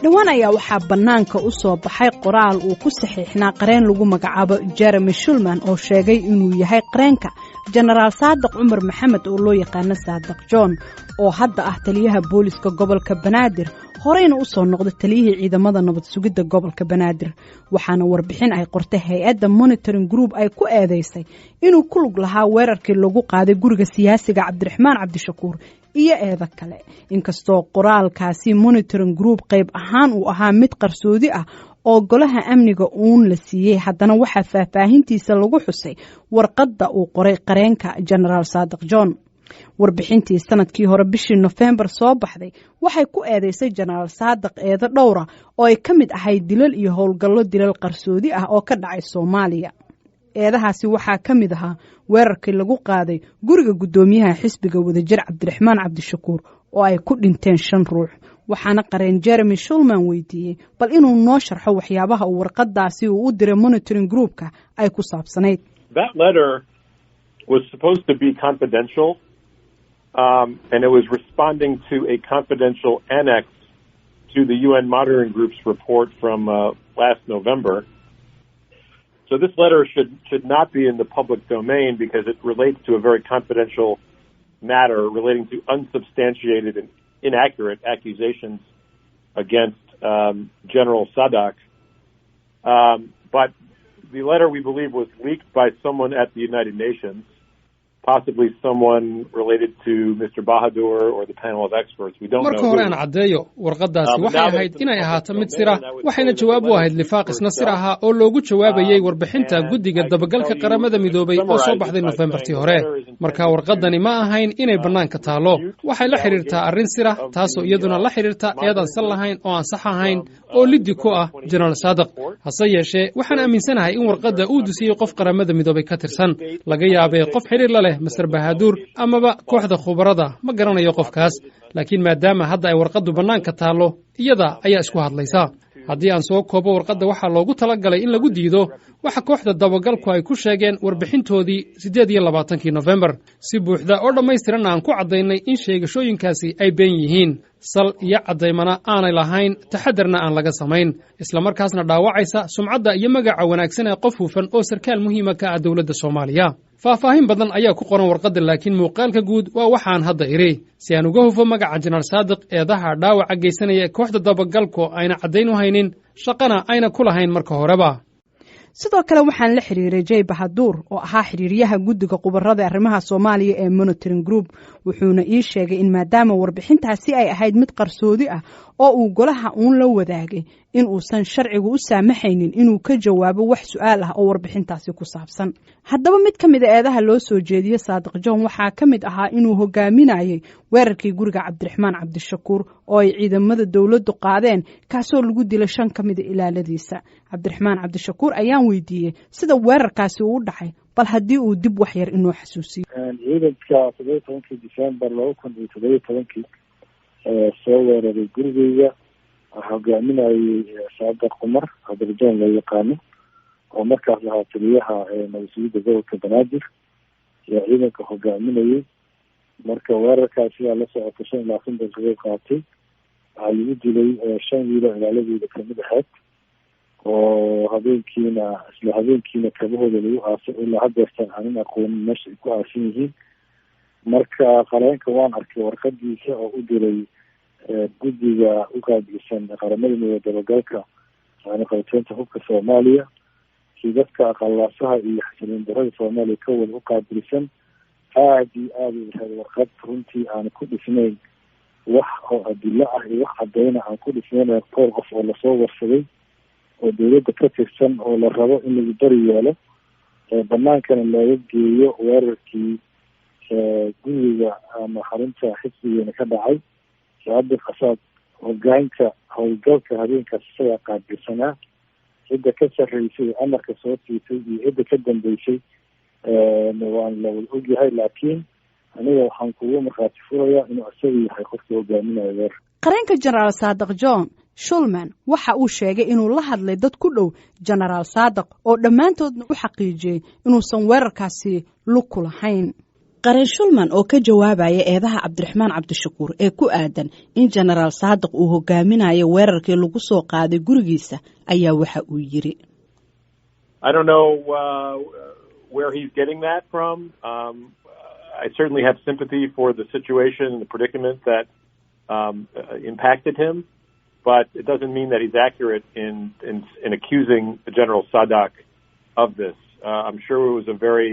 dhawaan ayaa waxaa bannaanka u soo baxay qoraal uu ku saxiixnaa qareen lagu magacaabo Jeremy Shulman oo sheegay inuu yahay qareenka Generaal Saadiq Cumar Maxamed oo loo yaqaan Saadiq John oo hadda ah taliyaha booliska gobolka Banaadir horeyna u soo noqday taliyihii ciidamada nabad sugidda gobolka Banaadir waxaana warbixin ay qortay hay'adda Monitoring Group ay ku eedeysay inuu ku lug lahaa weerarkii lagu qaaday guriga siyaasiga Cabdiraxmaan Cabdishakuur iyo eeda kale inkastoo qoraalkaasi Monitoring Group qayb ahaan uu ahaa mid qarsoodi ah oo golaha amniga uun la siiyay haddana waxaa faahfaahintiisa lagu xusay warqadda uu qoray qareenka Generaal Saadiq John warbixintii sanadkii hore bishii November soo baxday waxay ku eedeysay Generaal Saadiq eedo dhowra oo ay ka mid ahayd dilal iyo howlgallo dilal qarsoodi ah oo ka dhacay Soomaaliya eedahaasi waxaa ka mid ahaa weerarkii lagu qaaday guriga gudoomiyaha xisbiga wadajir Cabdiraxmaan Cabdishakuur oo ay ku dhinteen 5 ruux waxaana qareen Jeremy Shulman weydiiyay bal inuu noo sharxo waxyaabaha uu warqadaasi u diray Monitoring Group-ka ay ku saabsanayd. That letter was supposed to be confidential and it was responding to a confidential annex to the UN Monitoring Group's report from last November. So this letter should not be in the public domain because it relates to a very confidential matter relating to unsubstantiated and inaccurate accusations against General Saadiq. But the letter, we believe, was leaked by someone at the United Nations, possibly someone related to Mr. Bahadur or the panel of experts. We don't know. Marka hore aan caddeeyo warqadaasi waxay ahayd inay ahaato mid sir ah waxayna jawaab u ahayd lifaaq isna sir ah oo loogu jawaabayay warbixinta guddiga dabagalka qaramada midoobay oo soo baxday Novembertii hore marka warqadani ma ahayn inay bannaanka taalo waxay la xiriirtaa arrin sir ah taasoo iyaduna la xiriirta eedan sal lahayn oo aan sax ahayn oo liddi ku ah Generaal Saadiq hase yeeshee waxaan aaminsanahay in warqadda uu dusiyay qof qaramada midoobay ka tirsan laga yaabay qof xiriir la leh Mr. Bahadur amaba kooxda khubarada ma garanayo qofkaas laakiin maadaama hadda ay warqaddu bannaanka taalo iyada ayaa isku hadlaysa haddii aan soo koobo warqadda waxaa loogu talagalay in lagu diido waxa kooxda dabagalku ay ku sheegeen warbixintoodii 28 November si buuxda oo dhammaystiran aan ku cadaynay in sheegashooyinkaasi ay been yihiin sal iyo cadaymana aanay lahayn taxadarna aan laga samayn isla markaasna dhaawacaysa sumcadda iyo magaca wanaagsan ee qof hufan oo sarkaal muhiim ah ka ah dawladda Soomaaliya faahfaahin badan ayaa ku qoran warqadda laakiin muuqaalka guud waa waxaan hadda iri si aan uga hufo magaca Generaal Saadiq eedaha dhaawaca geysanaya kooxda dabagalku ayna cadayn u haynin shaqana ayna ku lahayn marka horeba sidoo kale waxaan la xiriiray Jay Bahadur oo ahaa xiriiriyaha guddiga qubarada arrimaha Soomaaliya ee Monitoring Group wuxuuna ii sheegay in maadaama warbixintaasi ay ahayd mid qarsoodi ah oo uu golaha uun la wadaagay in uusan sharcigu u saamaxaynin inuu ka jawaabo wax su'aal ah oo warbixintaasi ku saabsan haddaba mid ka mid ah eedaha loo soo jeediyay Saadiq John waxaa ka mid ahaa inuu hogaaminayay weerarkii guriga Cabdiraxmaan Cabdishakuur oo ay ciidamada dawladdu qaadeen kaasoo lagu dilay 5 ka mid ah ilaaladiisa Cabdiraxmaan Cabdishakuur ayaan weydiiyay sida weerarkaasi u dhacay bal haddii uu dib wax yar inoo xasuusiyo ciidanka 17 December 2017 soo weeraray guriga hogaaminayay Saadiq Cumar Cabdiraxmaan la yaqaano oo markaas ahaa taliyaha nabad sugidda gobolka Banaadir iyo ciidanka hogaaminayay marka weerarkaasi la socotay 25 daqiiqo qaatay waxaa lagu dilay 5 wiil oo ilaaladooda ka mid ahayd oo habeenkiina kabahooda lagu aasay ilaa haddeertan aanan aqoonin meesha ay ku aasan yihiin marka qareenka waan arkay warqadiisa oo u diray guddiga u qaabilsan qaramada midoobay dabagalka qaybteynta hubka Soomaaliya si dadka aqalaasaha iyo xasiloon darrada Soomaaliya ka wada u qaabilsan aad u warqad runtii aan ku dhisnayn wax oo adilla ah iyo wax cadayna aan ku dhisnayn qof oo la soo warsaday oo dawladda ka tirsan oo la rabo in lagu daryeelo bannaankana looga geeyo weerarkii guriga ama xarunta xisbigeena ka dhacay Saadiq Asaad hoggaanka howlgalka habeenkaas isaga qaabilsanaa cidda ka sarreysay amarka soo siisay iyo cidda ka dambeysay waan la ogyahay laakiin aniga waxaan kugu markhaati furayaa inuu isaga yahay qofka hogaaminaya weerar qareenka Generaal Saadiq John Shulman waxa uu sheegay inuu la hadlay dad ku dhow Generaal Saadiq oo dhammaantoodna u xaqiijiyay inuusan weerarkaasi lug ku lahayn qareen shulman oo ka jawaabaya eedaha cabdiraxmaan cabdishakuur ee ku aadan in jenaraal saadiq uu hogaaminayo weerarkii lagu soo qaaday gurigiisa ayaa waxa uu yiri I don't know where he's getting that from. I certainly have sympathy for the situation and the predicament that impacted him, but it doesn't mean that he's accurate in accusing General Sadak of this. I'm sure it was a very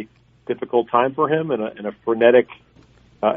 difficult time for him and a frenetic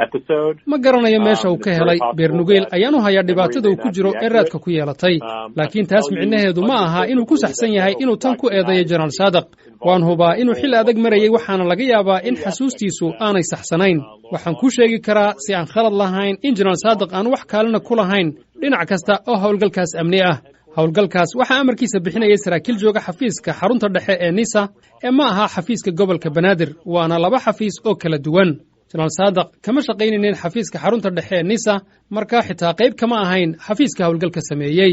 episode. ma garanayo meesha uu ka helay beernugeel ayaan u hayaa dhibaatada uu ku jiro ee raadka ku yeelatay laakiin taas micnaheedu ma aha inuu ku saxsan yahay inuu tan ku eedeeyo General Sadak waan hubaa inuu xil adag marayay waxaana laga yaabaa in xasuustiisu aanay saxsanayn waxaan ku sheegi karaa si aan khalad lahayn in General Sadak aan wax kaalina ku lahayn dhinac kasta oo hawlgalkaas amni ah hawlgalkaas waxa amarkiisa bixinayay saraakiil jooga xafiiska xarunta dhexe ee NISA ee ma aha xafiiska gobolka Banaadir waana laba xafiis oo kala duwan General Sadak kama shaqaynayeen xafiiska xarunta dhexe ee NISA marka xitaa qayb kama ahayn xafiiska hawlgalka sameeyay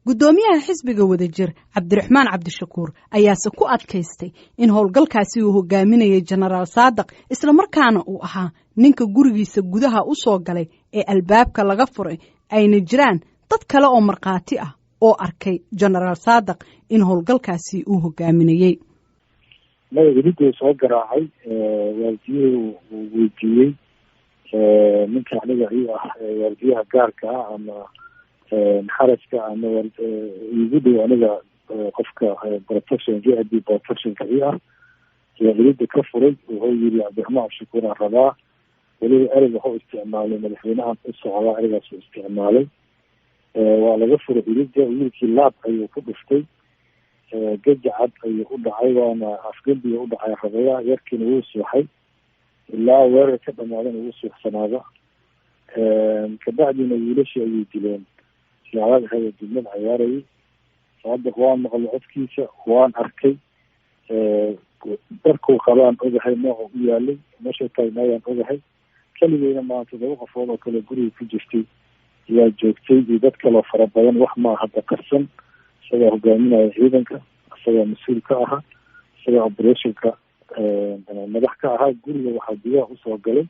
gudoomiyaha xisbiga wadajir cabdiraxmaan cabdishakuur ayaase ku adkaystay in howlgalkaasi uu hogaaminayay jenaraal saadiq isla markaana uu ahaa ninka gurigiisa gudaha u soo galay ee albaabka laga furay ayna jiraan dad kale oo markhaati ah oo arkay jenaraal saadiq in howlgalkaasi uu hogaaminayay magacii soo garaacay waajiyuu weydiiyey ninka aniga ii ah waajiyaha gaarka ah ama xarajka ama igu dhow aniga qofka protection GID protectionka ii ah iyada ka furay wuxuu yiri cabdiraxmaan cabdishakuur aan rabaa weliba ereyga wuxuu isticmaalay madaxweynahan u socdaa ereygaas uu isticmaalay waa laga furay iyada wiilkii laab ayuu ku dhuftay gajacad ayuu u dhacay waana afgembiga u dhacay rabaya yarkiina wuu suuxay ilaa weerar ka dhamaadana wuu suuxsanaada kabacdina wiilashii ayay dileen siyaarada hada dibnad cayaarayay saadiq waan maqlay codkiisa waan arkay darkuu qabaan ogahay nooca u yaalay meesha taagnaayaan ogahay keligeyna maanta 2 qofood oo kale guriga ku jirtay ayaa joogtay iyo dad kaloo fara badan wax ma hadda qarsan isagaa hogaaminaya ciidanka isagaa mas-uul ka ahaa isagaa operationka madax ka ahaa guriga waxaa gudaha usoo galay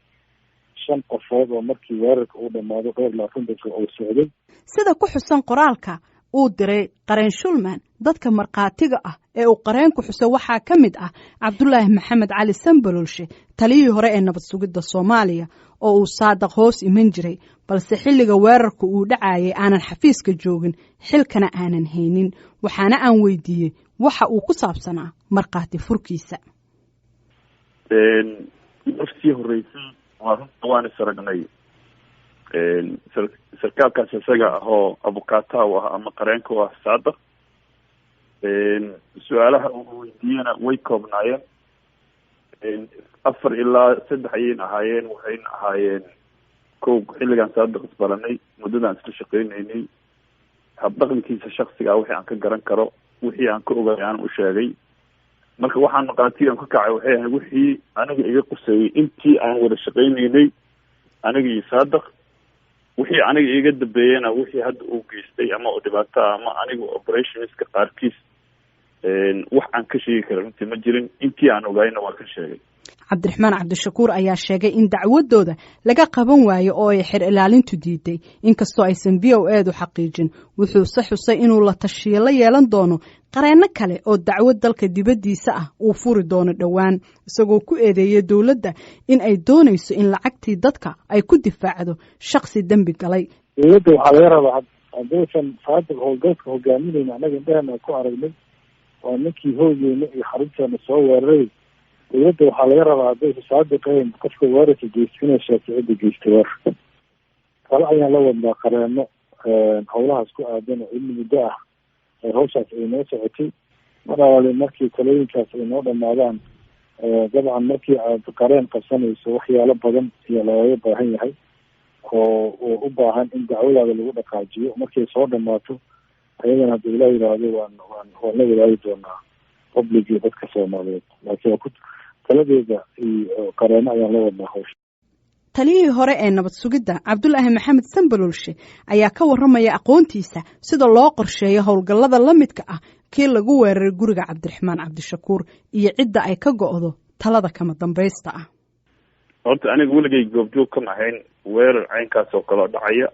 5 qofood oo markii weerarka uu dhamaado 20 daqiiqo oo socday sida ku xusan qoraalka uu diray qareen shulman dadka markhaatiga ah ee uu qareenku xusay waxaa ka mid ah cabdulaahi maxamed cali sanbalolshe taliyihii hore ee nabad sugidda Soomaaliya oo uu saadiq hoos iman jiray balse xilliga weerarka uu dhacayay aanan xafiiska joogin xilkana aanan haynin waxaana aan weydiiyey waxa uu ku saabsanaa markhaati furkiisa naftii horeysay waan isaragnay sarkaalkaas isaga ahoo abukaata u ah ama qareenka u ah saadiq su-aalaha uu weydiiyena way koobnaayeen 4 ilaa 3 ayayna ahaayeen waxayna ahaayeen kow xilligaan saadiq isbaranay muddadaan isla shaqeynaynay habdhaqankiisa shaksiga ah wixii aan ka garan karo wixii aan ka ogay aan u sheegay marka waxaan markhaatigan ka kacay waxay ahayd wixii aniga iga quseeyey intii aan wada shaqeynaynay aniga iyo saadiq wixii aniga iga dambeeyena wixii hadda uu geystay ama oo dhibaato ama aniga operationska qaarkiis wax aan ka sheegi karo runtii ma jirin intii aan ogayna waan ka sheegay cabdiraxmaan cabdishakuur ayaa sheegay in dacwadooda laga qaban waayo oo ay xir ilaalintu diiday inkastoo aysan VOAdu xaqiijin wuxuuse xusay inuu la tashiyo la yeelan doono qareeno kale oo dacwad dalka dibadiisa ah uu furi doono dhowaan isagoo ku eedeeyay dowladda in ay doonayso in lacagtii dadka ay ku difaacdo shakhsi dembi galay dowladda waxaa laga rabaa haddaysan saadiq howlgalka hogaaminayna anaga indhahana ku aragnay waa ninkii hoogeyna iyo xarunteena soo weeraray dowladda waxaa laga rabaa haddaysa saadiq ahayn qofka weerarka geysta inay sheegto cidda geystay weerarka kale ayaan la wadnaa qareeno howlahaas ku aadan oo ilmi muddo ah hawshaas ay noo socotay mar alaale markii talooyinkaas ay noo dhamaadaan dabcan markii aad qareen qabsanayso waxyaalo badan iyo looga baahan yahay oo u baahan in dacwadaada lagu dhaqaajiyo markay soo dhamaato ayadana hadda ilaa yidhaahdo waan la wadaagi doonaa public iyo dadka Soomaaliyeed laakiin taladeeda iyo qareeno ayaan la wadnaa hawsha taliyihii hore ee nabad sugidda cabdulaahi maxamed sanbalolshe ayaa ka warramaya aqoontiisa sida loo qorsheeyo howlgallada la midka ah kii lagu weeraray guriga cabdiraxmaan cabdishakuur iyo cidda ay ka go'do talada kama dambaysta ah horta aniga weligay goobjoog kama ahayn weerar caynkaas oo kale dhacaya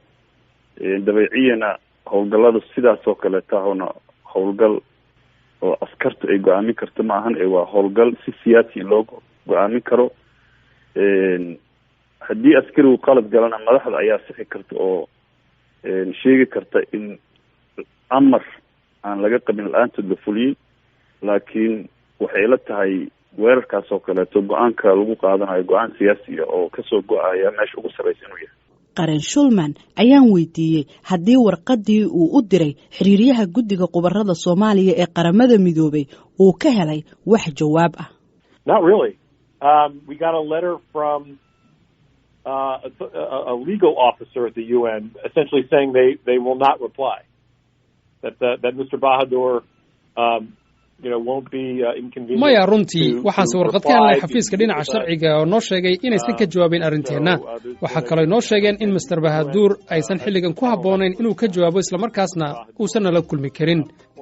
dabeeciyana howlgallada sidaas oo kale tahona howlgal oo askartu ay go-aamin karto ma ahan waa howlgal si siyaasi loo go-aamin karo haddii askarigu qalad galana madaxda ayaa sixi karta oo sheegi karta in amar aan laga qabin la-aantood la fuliyey laakiin waxay la tahay weerarkaas oo kaleeto go-aanka lagu qaadanayo go-aan siyaasiya oo kasoo go-aya meesha ugu sarreysa inuu yahay Qaren Shulman ayaan weydiiyey haddii warqadii uu u diray xiriiryaha guddiga qubarada Soomaaliya ee qaramada midoobay uu ka helay wax jawaab ah. Not really. We got a letter from a legal officer at the UN essentially saying they will not reply. That Mr. Bahadur maya runtii waxaanse warqad ka helnay xafiiska dhinaca sharciga oo noo sheegay inaysan ka jawaabin arrinteenna waxaa kaloo noo sheegeen in Mr. Bahadur aysan xilligan ku habboonayn inuu ka jawaabo islamarkaasna uusan nala kulmi karin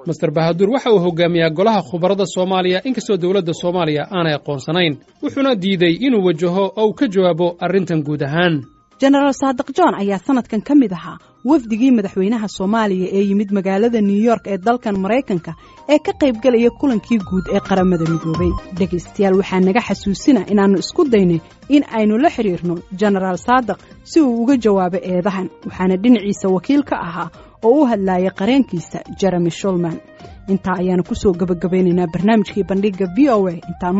Mr. Bahadur waxa uu hogaamiyaa golaha khubarada Soomaaliya inkastoo dawladda Soomaaliya aanay aqoonsanayn wuxuuna diiday inuu wajaho oo uu ka jawaabo arrintan guud ahaan General Saadiq John ayaa sanadkan ka mid ahaa wafdigii madaxweynaha Soomaaliya ee yimid magaalada New York ee dalkan Mareykanka ee ka qayb galaya kulankii guud ee qaramada midoobay. Dhageystayaal waxaan naga xasuusinaa inaanu isku daynay in aynu la xiriirno General Saadiq si uu uga jawaabo eedahan waxaana dhinaciisa wakiil ka ahaa oo u hadlayay qareenkiisa Jeremy Shulman. Inta ayaanu ku soo gabagabaynaynaa barnaamijkii bandhiga VOA inta